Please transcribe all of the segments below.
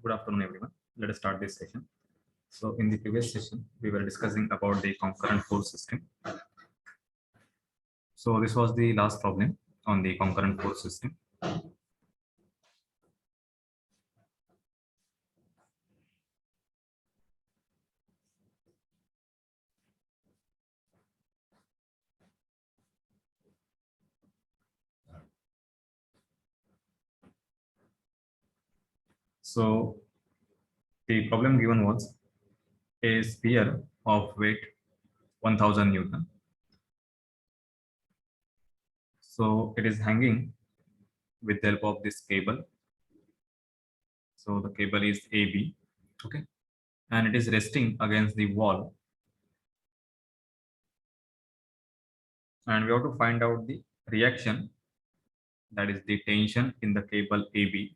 Good afternoon, everyone. Let us start this session. So, in the previous session, we were discussing about the concurrent force system. So, this was the last problem on the concurrent force system. So, the problem given was a sphere of weight 1000 Newton. So, it is hanging with the help of this cable. So, the cable is AB, okay, and it is resting against the wall. And we have to find out the reaction, that is the tension in the cable AB,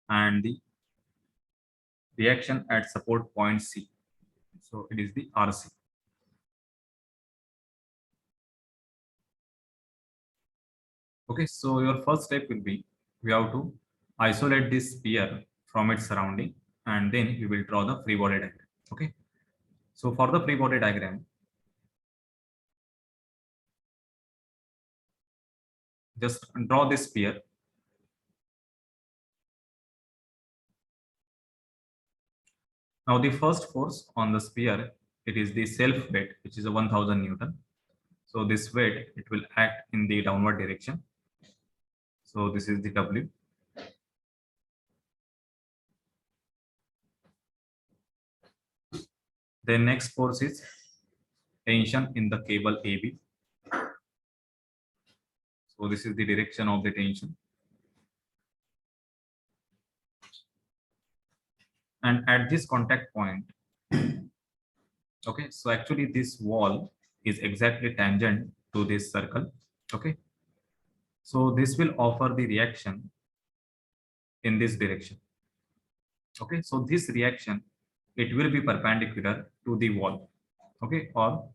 and the reaction at support point C. So it is the RC. Okay, so your first step will be, we have to isolate this sphere from its surrounding, and then we will draw the free body diagram. Okay, so for the free body diagram, just draw this sphere. Now the first force on the sphere, it is the self weight, which is a 1000 Newton. So this weight, it will act in the downward direction. So this is the W. The next force is tension in the cable AB. So this is the direction of the tension. And at this contact point, okay, so actually this wall is exactly tangent to this circle. Okay, so this will offer the reaction in this direction. Okay, so this reaction, it will be perpendicular to the wall, okay, or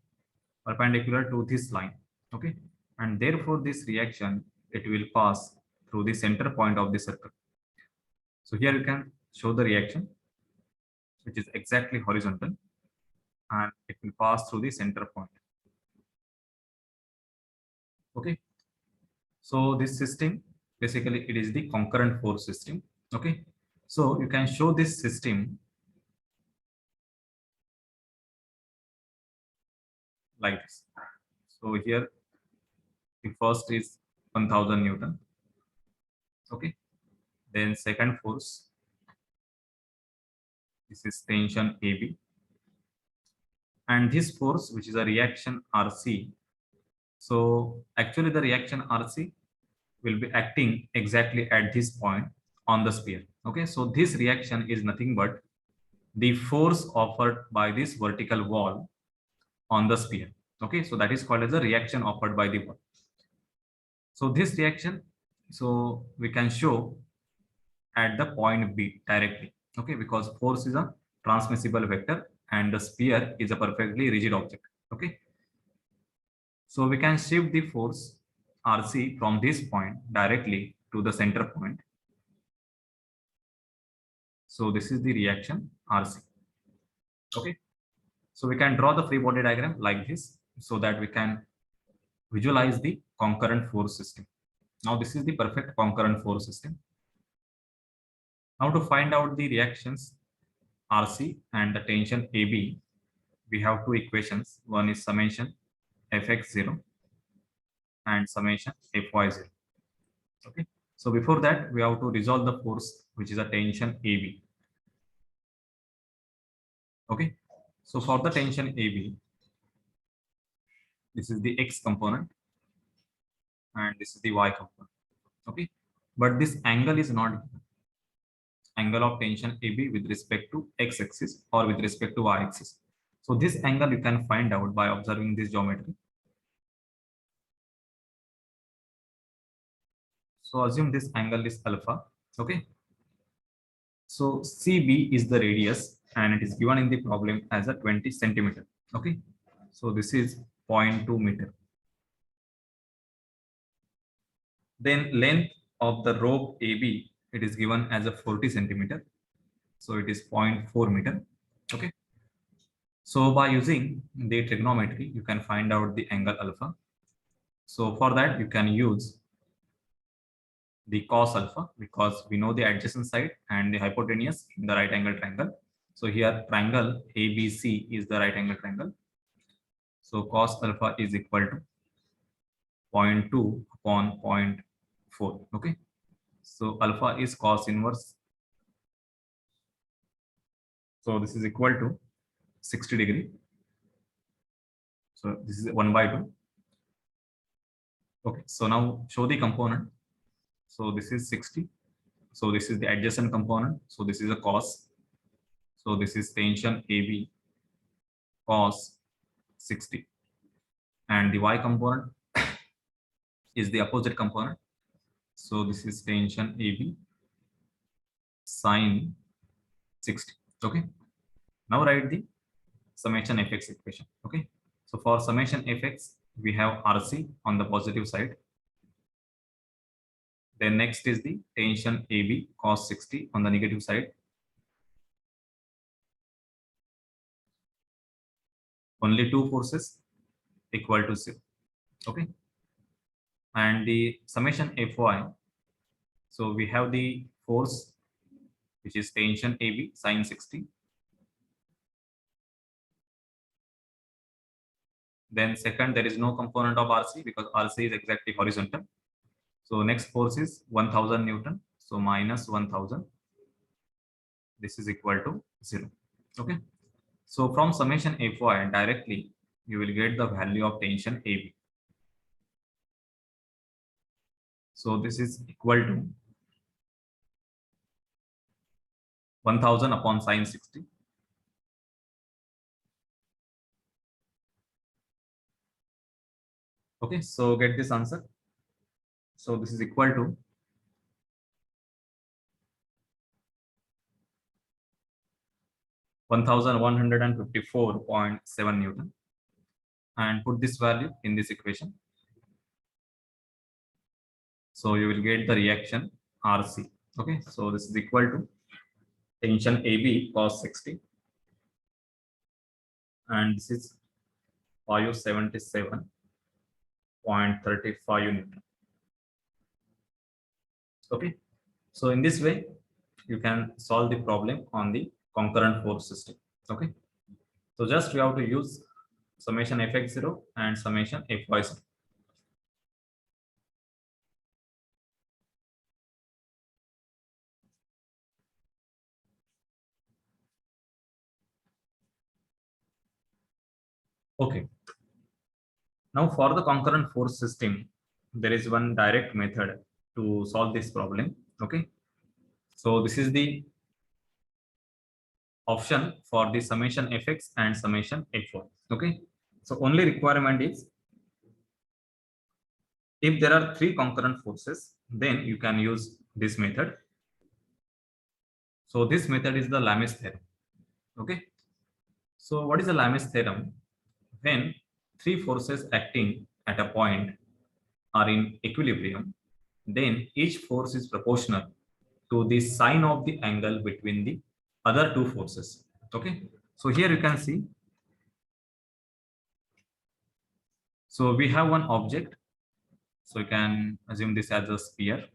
perpendicular to this line. Okay, and therefore this reaction, it will pass through the center point of the circle. So here you can show the reaction, which is exactly horizontal, and it will pass through the center point. Okay, so this system, basically it is the concurrent force system. Okay, so you can show this system like this. So here the first is 1000 Newton. Okay, then second force, this is tension AB, and this force, which is a reaction RC. So actually the reaction RC will be acting exactly at this point on the sphere. Okay, so this reaction is nothing but the force offered by this vertical wall on the sphere. Okay, so that is called as a reaction offered by the wall. So this reaction, so we can show at the point B directly. Okay, because force is a transmissible vector and the sphere is a perfectly rigid object. Okay, so we can shift the force RC from this point directly to the center point. So this is the reaction RC. Okay, so we can draw the free body diagram like this so that we can visualize the concurrent force system. Now this is the perfect concurrent force system. Now to find out the reactions RC and the tension AB, we have two equations. One is summation Fx0 and summation Fy0. Okay, so before that we have to resolve the force, which is a tension AB. Okay, so for the tension AB, this is the X component and this is the Y component. Okay, but this angle is not given. Angle of tension AB with respect to X axis or with respect to Y axis. So this angle you can find out by observing this geometry. So assume this angle is alpha. Okay, so CB is the radius and it is given in the problem as a 20 centimeter. Okay, so this is 0.2 meter. Then length of the rope AB it is given as a 40 centimeter. So it is 0.4 meter. Okay. So by using the trigonometry, you can find out the angle alpha. So for that, you can use the cos alpha because we know the adjacent side and the hypotenuse in the right angle triangle. So here triangle ABC is the right angle triangle. So cos alpha is equal to 0.2 upon 0.4. Okay. So alpha is cos inverse. So this is equal to 60 degree. So this is 1 by 2. Okay. So now show the component. So this is 60. So this is the adjacent component. So this is a cos. So this is tension AB cos 60. And the y component is the opposite component. So this is tension AB sine 60. Okay. Now write the summation fx equation. Okay. So for summation fx, we have RC on the positive side. Then next is the tension AB cos 60 on the negative side. Only two forces equal to 0. Okay. And the summation Fy. So we have the force which is tension AB sine 60. Then second, there is no component of RC because RC is exactly horizontal. So next force is 1000 Newton. So minus 1000. This is equal to 0. Okay. So from summation Fy directly, you will get the value of tension AB. So this is equal to 1000 upon sine 60. Okay. So get this answer. So this is equal to 1154.7 Newton, and put this value in this equation. So you will get the reaction RC. Okay. So this is equal to tension AB cos 60. And this is 577.35 Newton. Okay. So in this way, you can solve the problem on the concurrent force system. Okay. So just we have to use summation fx0 and summation fy0. Okay. Now for the concurrent force system, there is one direct method to solve this problem. Okay. So this is the option for the summation fx and summation fy. Okay. So only requirement is if there are three concurrent forces, then you can use this method. So this method is the Lames theorem. Okay. So what is the Lames theorem? When three forces acting at a point are in equilibrium, then each force is proportional to the sine of the angle between the other two forces. Okay. So here you can see. So we have one object. So you can assume this as a sphere.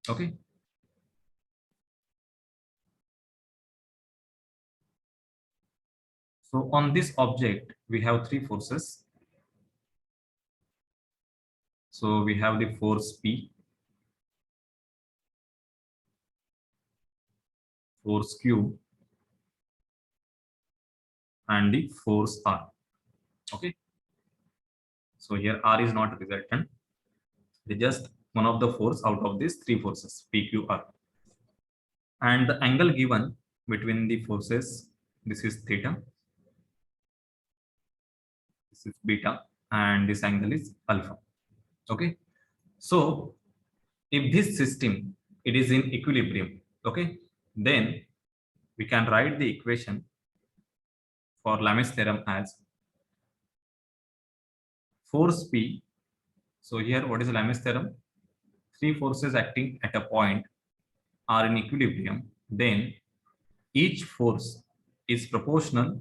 Okay. So on this object, we have three forces. So we have the force P, force Q, and the force R. Okay. So here R is not resultant. It is just one of the force out of these three forces, P, Q, R. And the angle given between the forces, this is theta, this is beta, and this angle is alpha. Okay. So if this system, it is in equilibrium, okay, then we can write the equation for Lames theorem as force P. So here, what is Lames theorem? Three forces acting at a point are in equilibrium, then each force is proportional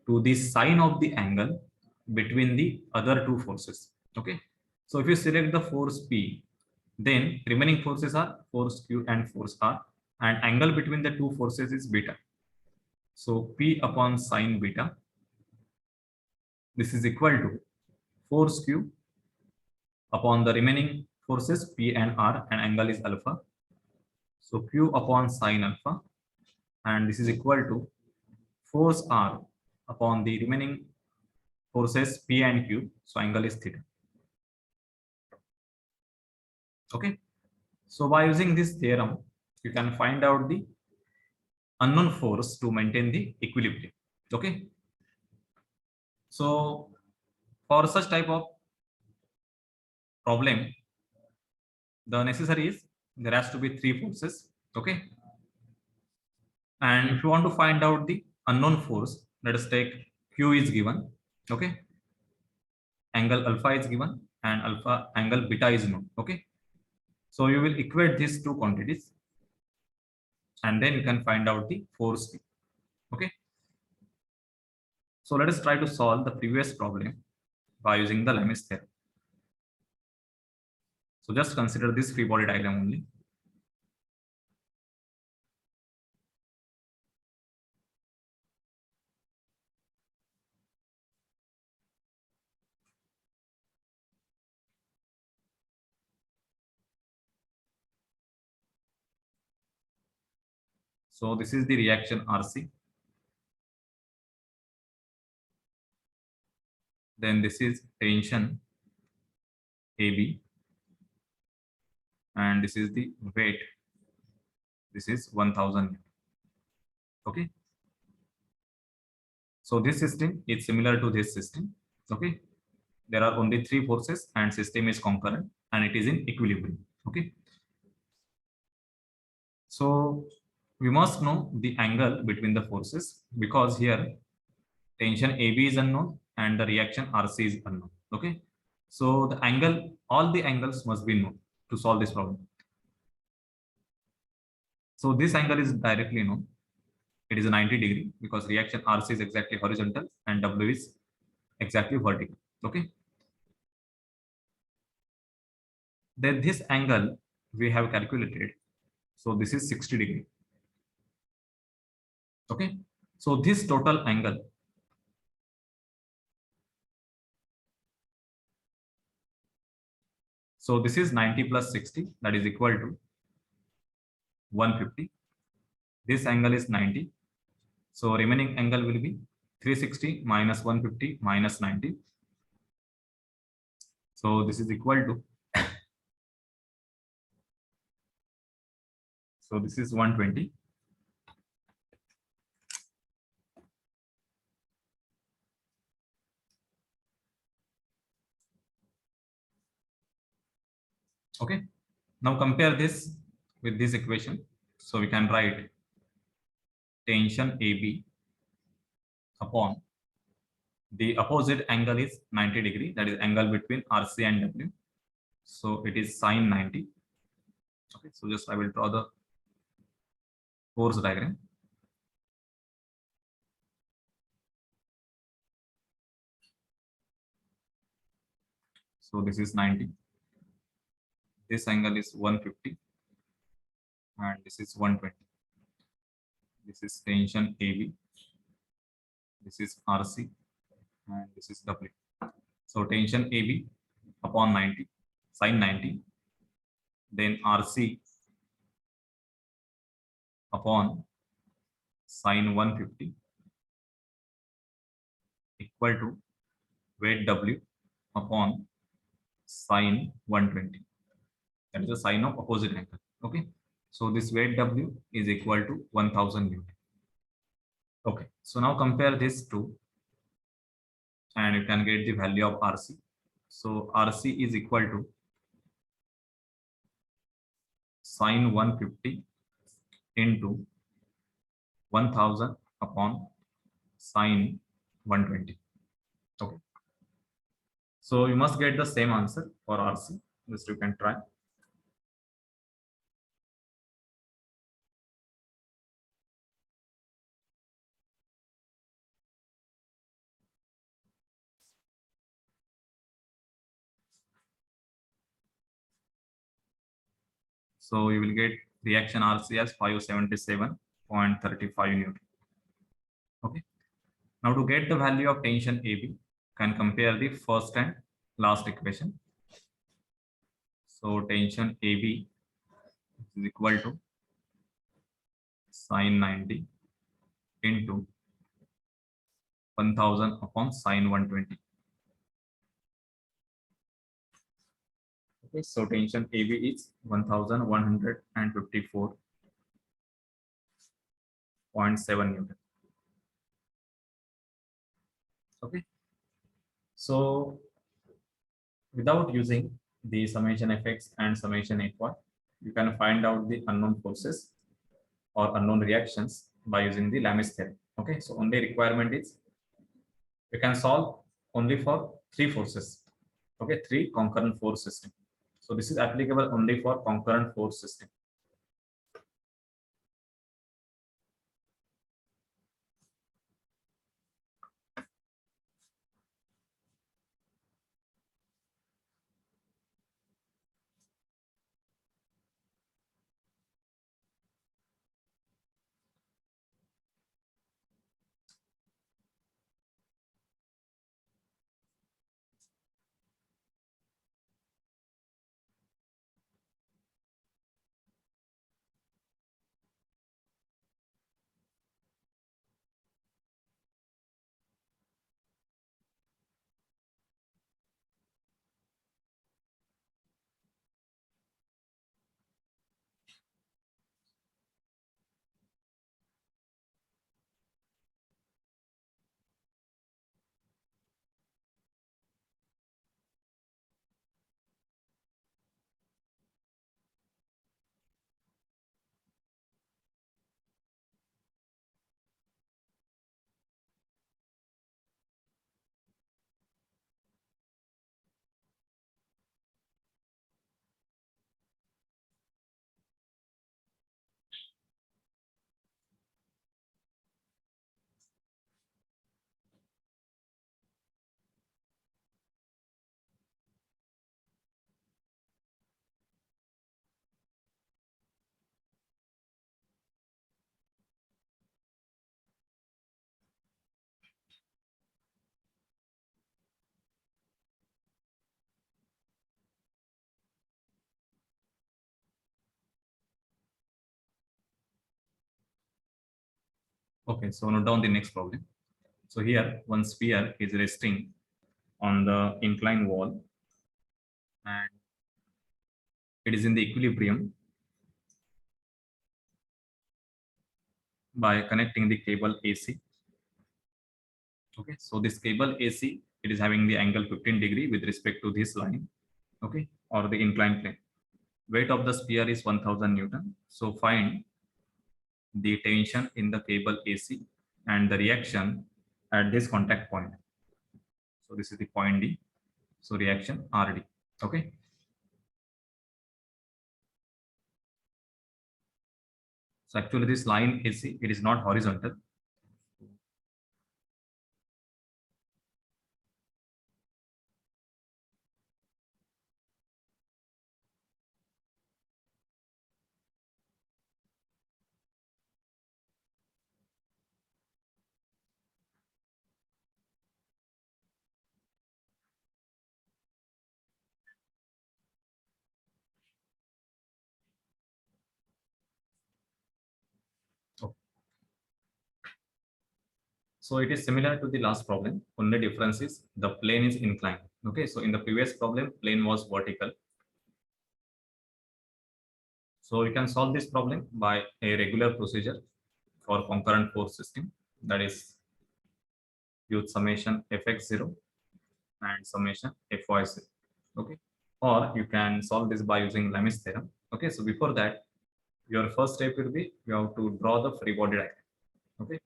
to the sine of the angle between the other two forces. Okay. So if you select the force P, then remaining forces are force Q and force R, and angle between the two forces is beta. So P upon sine beta, this is equal to force Q upon the remaining forces P and R, and angle is alpha. So Q upon sine alpha, and this is equal to force R upon the remaining forces P and Q. So angle is theta. Okay. So by using this theorem, you can find out the unknown force to maintain the equilibrium. Okay. So for such type of problem, the necessary is there has to be three forces. Okay. And if you want to find out the unknown force, let us take Q is given. Okay. Angle alpha is given and alpha angle beta is known. Okay. So you will equate these two quantities and then you can find out the force P. Okay. So let us try to solve the previous problem by using the Lamy's theorem. So just consider this free body diagram only. So this is the reaction RC. Then this is tension AB. And this is the weight. This is 1000. Okay. So this system is similar to this system. Okay. There are only three forces and system is concurrent and it is in equilibrium. Okay. So we must know the angle between the forces because here tension AB is unknown and the reaction RC is unknown. Okay. So the angle, all the angles must be known to solve this problem. So this angle is directly known. It is a 90° because reaction RC is exactly horizontal and W is exactly vertical. Okay. Then this angle we have calculated. So this is 60°. Okay. So this total angle so this is 90 plus 60, that is equal to 150. This angle is 90. So remaining angle will be 360 minus 150 minus 90. So this is equal to, so this is 120. Okay. Now compare this with this equation. So we can write tension AB upon the opposite angle is 90°, that is angle between RC and W. So it is sine 90. Okay, so just I will draw the force diagram. So this is 90. This angle is 150 and this is 120. This is tension AB. This is RC and this is W. So tension AB upon 90, sine 90, then RC upon sine 150 equal to weight W upon sine 120. That is the sine of opposite angle. Okay. So this weight W is equal to 1000 Newton. Okay. So now compare this two and you can get the value of RC. So RC is equal to sine 150 into 1000 upon sine 120. Okay. So you must get the same answer for RC. Just you can try. So you will get reaction RC as 577.35 Newton. Okay. Now to get the value of tension AB, can compare the first and last equation. So tension AB is equal to sine 90 into 1000 upon sine 120. Okay, so tension AB is 1154.7 Newton. Okay, so without using the summation Fx and summation Fy, you can find out the unknown forces or unknown reactions by using the Lami's theorem. Okay, so only requirement is we can solve only for three forces. Okay, three concurrent force system. So this is applicable only for concurrent force system. Okay, so note down the next problem. So here one sphere is resting on the inclined wall and it is in the equilibrium by connecting the cable AC. Okay, so this cable AC, it is having the angle 15 degree with respect to this line, okay, or the inclined plane. Weight of the sphere is 1000 Newton. So find the tension in the cable AC and the reaction at this contact point. So this is the point D. So reaction RD. Okay. So actually this line AC, it is not horizontal. Okay. So it is similar to the last problem. Only difference is the plane is inclined. Okay. So in the previous problem, plane was vertical. So you can solve this problem by a regular procedure for concurrent force system, that is use summation Fx0 and summation Fy0. Okay. Or you can solve this by using Lami's theorem. Okay. So before that, your first step will be you have to draw the free body diagram. Okay.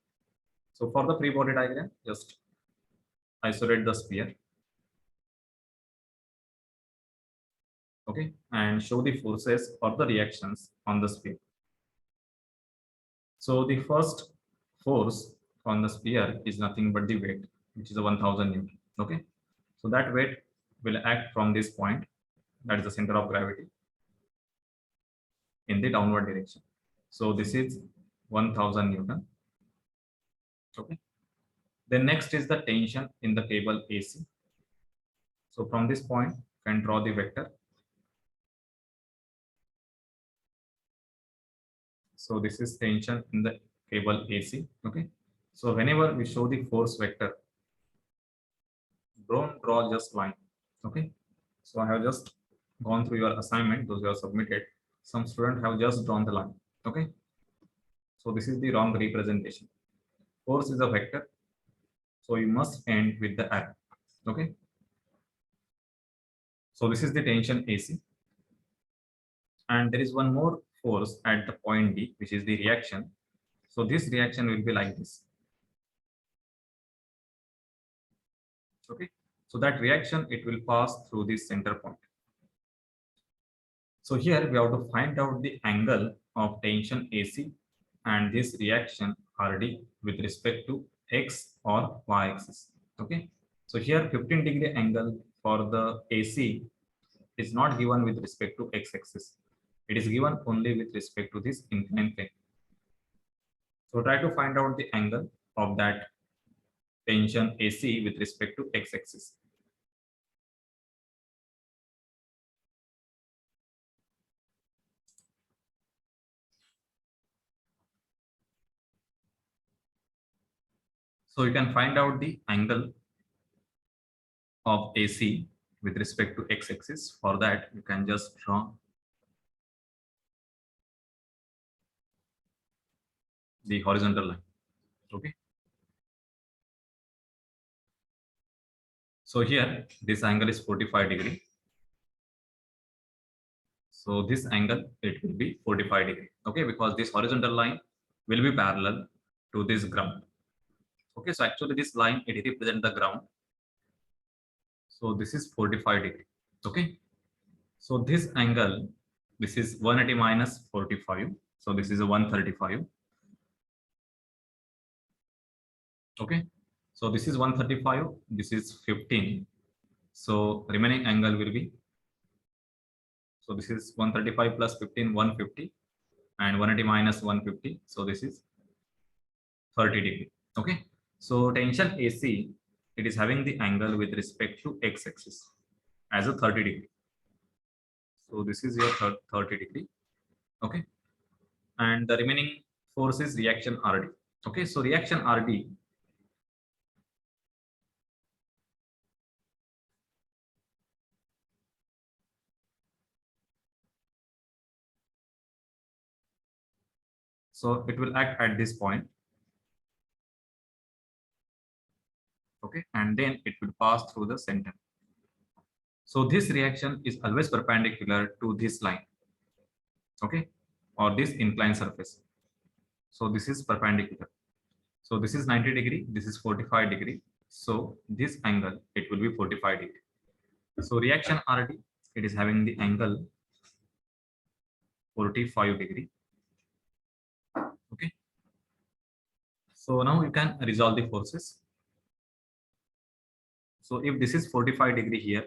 So for the free body diagram, just isolate the sphere. Okay, and show the forces or the reactions on the sphere. So the first force on the sphere is nothing but the weight, which is a 1000 Newton. Okay, so that weight will act from this point, that is the center of gravity. in the downward direction. So this is 1000 Newton. Okay. Then next is the tension in the cable AC. So from this point, you can draw the vector. So this is tension in the cable AC. Okay. So whenever we show the force vector, don't draw just line. Okay. So I have just gone through your assignment, those you have submitted. Some students have just drawn the line. Okay. So this is the wrong representation. Force is a vector. So you must end with the arrow. Okay. So this is the tension AC. And there is one more force at the point D, which is the reaction. So this reaction will be like this. Okay. So that reaction, it will pass through this center point. So here we have to find out the angle of tension AC and this reaction RD with respect to X or Y axis. Okay. So here 15-degree angle for the AC is not given with respect to X axis. It is given only with respect to this inclined plane. So try to find out the angle of that tension AC with respect to X axis. So you can find out the angle of AC with respect to X axis. For that, you can just draw the horizontal line. Okay. So here, this angle is 45 degree. So this angle, it will be 45 degree. Okay, because this horizontal line will be parallel to this ground. Okay, so actually this line, it represents the ground. So this is 45 degree. Okay. So this angle, this is 180 minus 45. So this is a 135. Okay. So this is 135. This is 15. So remaining angle will be, so this is 135 plus 15, 150, and 180 minus 150. So this is 30 degree. Okay. So tension AC, it is having the angle with respect to X axis as a 30 degree. So this is your 30 degree. Okay. And the remaining force is reaction RD. Okay. So reaction RD, so it will act at this point. Okay. And then it will pass through the center. So this reaction is always perpendicular to this line. Okay. Or this inclined surface. So this is perpendicular. So this is 90 degree. This is 45 degree. So this angle, it will be 45 degree. So reaction RD, it is having the angle 45 degree. Okay. So now you can resolve the forces. So if this is 45 degree here,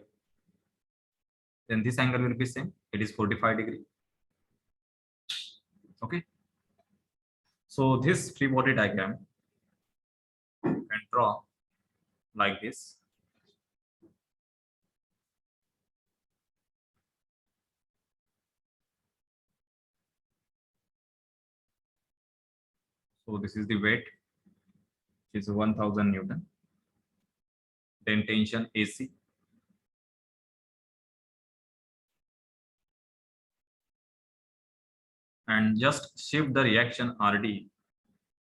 then this angle will be same. It is 45 degree. Okay. So this free body diagram you can draw like this. So this is the weight, which is 1000 Newton. Then tension AC. And just shift the reaction RD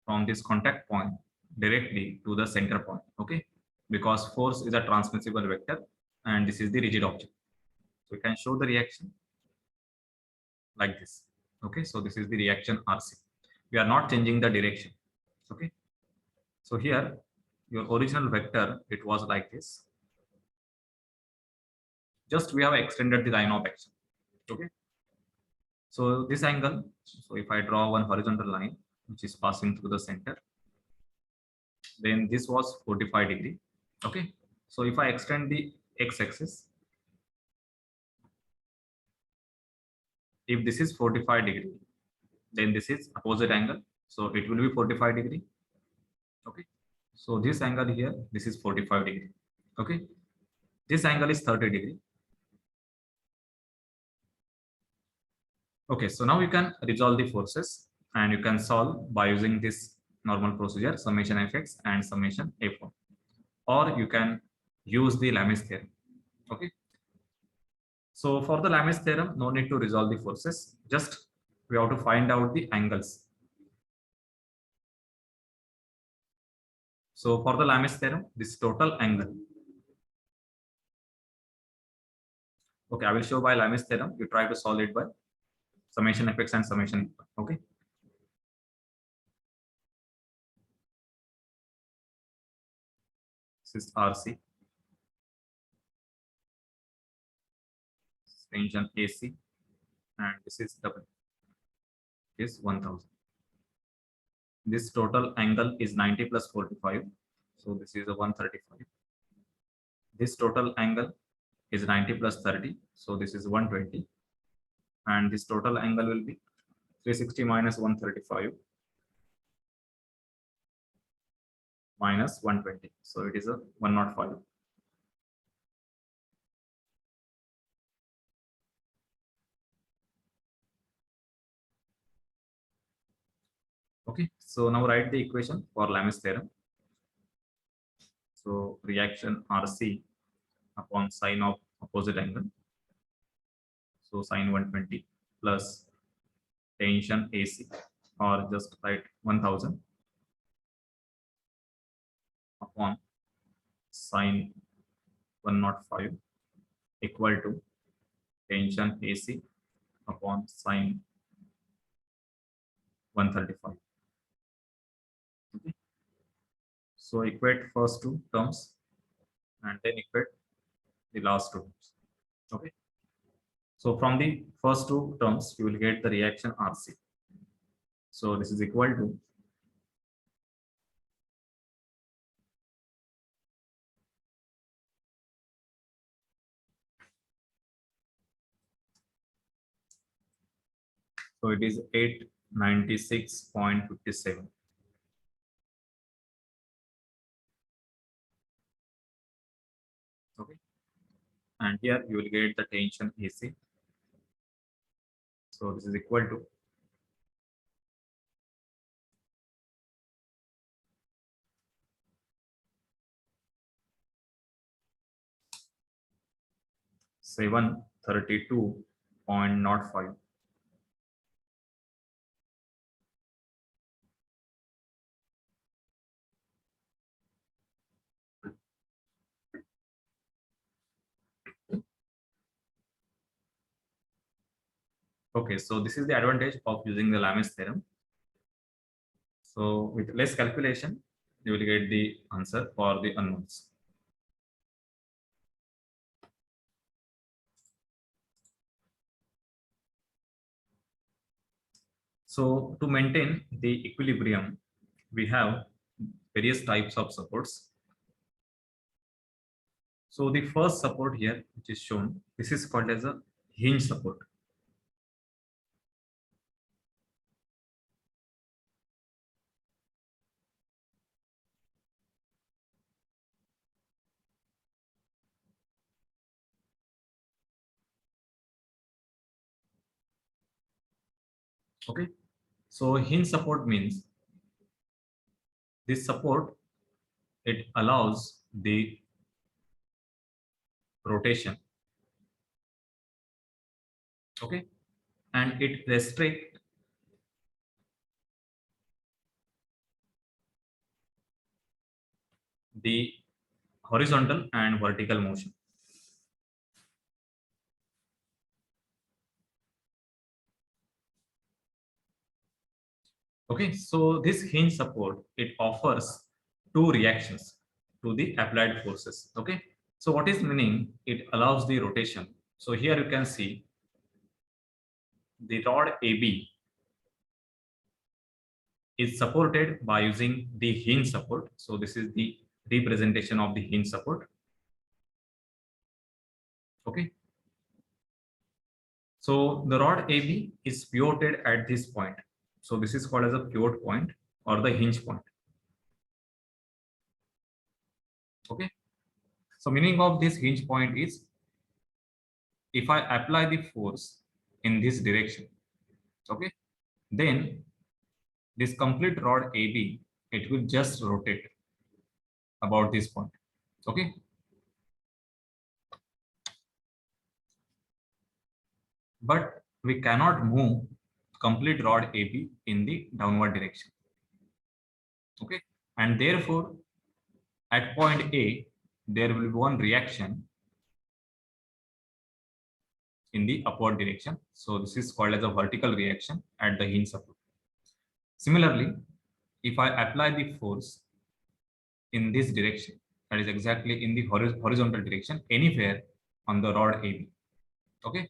from this contact point directly to the center point. Okay. Because force is a transmissible vector and this is the rigid object. So we can show the reaction like this. Okay. So this is the reaction RC. We are not changing the direction. Okay. So here your original vector, it was like this. Just we have extended the line of action. Okay. So this angle, so if I draw one horizontal line which is passing through the center, then this was 45 degree. Okay. So if I extend the X axis, if this is 45 degree, then this is opposite angle, so it will be 45 degree. Okay, so this angle here, this is 45 degree. Okay, this angle is 30 degree. Okay, so now you can resolve the forces and you can solve by using this normal procedure, summation fx and summation f1, or you can use the Lamis theorem. Okay, so for the Lamis theorem, no need to resolve the forces, just we have to find out the angles. So for the Lamis theorem, this total angle. Okay, I will show by Lamis theorem. You try to solve it by summation fx and summation. Okay. This is RC. Tension AC, and this is W. Is 1000. This total angle is 90 plus 45. So this is a 135. This total angle is 90 plus 30. So this is 120. And this total angle will be 360 minus 135 minus 120. So it is a 105. Okay, so now write the equation for Lamis theorem. So reaction RC upon sine of opposite angle. So sine 120 plus tension AC, or just write 1000 upon sine 105 equal to tension AC upon sine 135. Okay. So equate first two terms and then equate the last two terms. Okay. So from the first two terms, you will get the reaction RC. So this is equal to so it is 896.57. Okay. And here you will get the tension AC. So this is equal to 732.05. Okay, so this is the advantage of using the Lamis theorem. So with less calculation, you will get the answer for the unknowns. So to maintain the equilibrium, we have various types of supports. So the first support here, which is shown, this is called as a hinge support. Okay, so hinge support means this support, it allows the rotation. Okay, and it restricts the horizontal and vertical motion. Okay, so this hinge support, it offers two reactions to the applied forces. Okay, so what is meaning? It allows the rotation. So here you can see the rod AB is supported by using the hinge support. So this is the representation of the hinge support. Okay, So the rod AB is pivoted at this point. So this is called as a pivot point or the hinge point. Okay. So meaning of this hinge point is, if I apply the force in this direction, okay, then this complete rod AB, it will just rotate about this point. Okay. But we cannot move complete rod AB in the downward direction. Okay. And therefore, at point A, there will be one reaction in the upward direction. So this is called as a vertical reaction at the hinge support. Similarly, if I apply the force in this direction, that is exactly in the horizontal direction, anywhere on the rod AB, okay,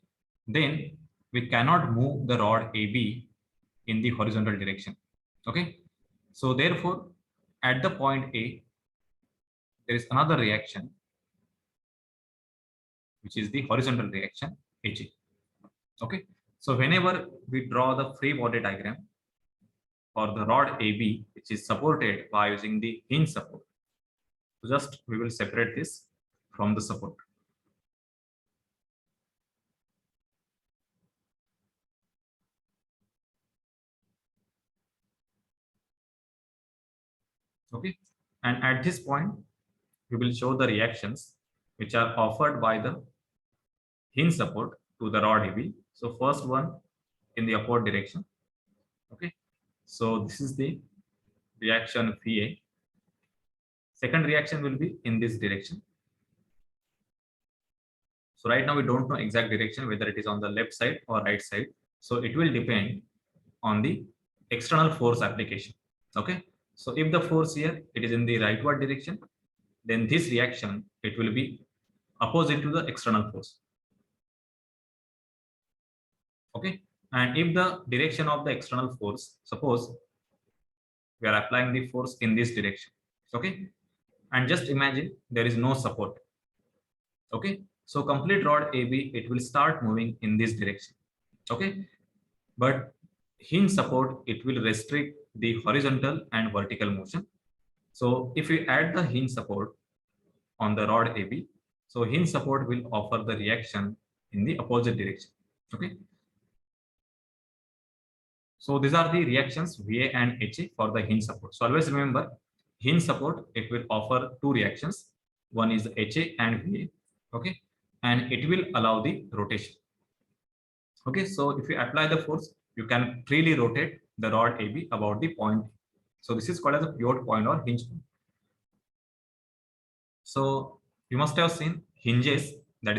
then we cannot move the rod AB in the horizontal direction. Okay. So therefore, at the point A, there is another reaction, which is the horizontal reaction HA. Okay. So whenever we draw the free body diagram for the rod AB, which is supported by using the hinge support, so just we will separate this from the support. Okay. And at this point, we will show the reactions which are offered by the hinge support to the rod AB. So first one in the upward direction. Okay. So this is the reaction VA. Second reaction will be in this direction. So right now we don't know exact direction, whether it is on the left side or right side. So it will depend on the external force application. Okay. So if the force here, it is in the rightward direction, then this reaction, it will be opposite to the external force. Okay. And if the direction of the external force, suppose we are applying the force in this direction. Okay. And just imagine there is no support. Okay. So complete rod AB, it will start moving in this direction. Okay. But hinge support, it will restrict the horizontal and vertical motion. So if we add the hinge support on the rod AB, so hinge support will offer the reaction in the opposite direction. Okay. So these are the reactions VA and HA for the hinge support. So always remember, hinge support, it will offer two reactions. One is HA and VA. Okay. And it will allow the rotation. Okay. So if you apply the force, you can freely rotate the rod AB about the point. So this is called as a pivot point or hinge point. So you must have seen hinges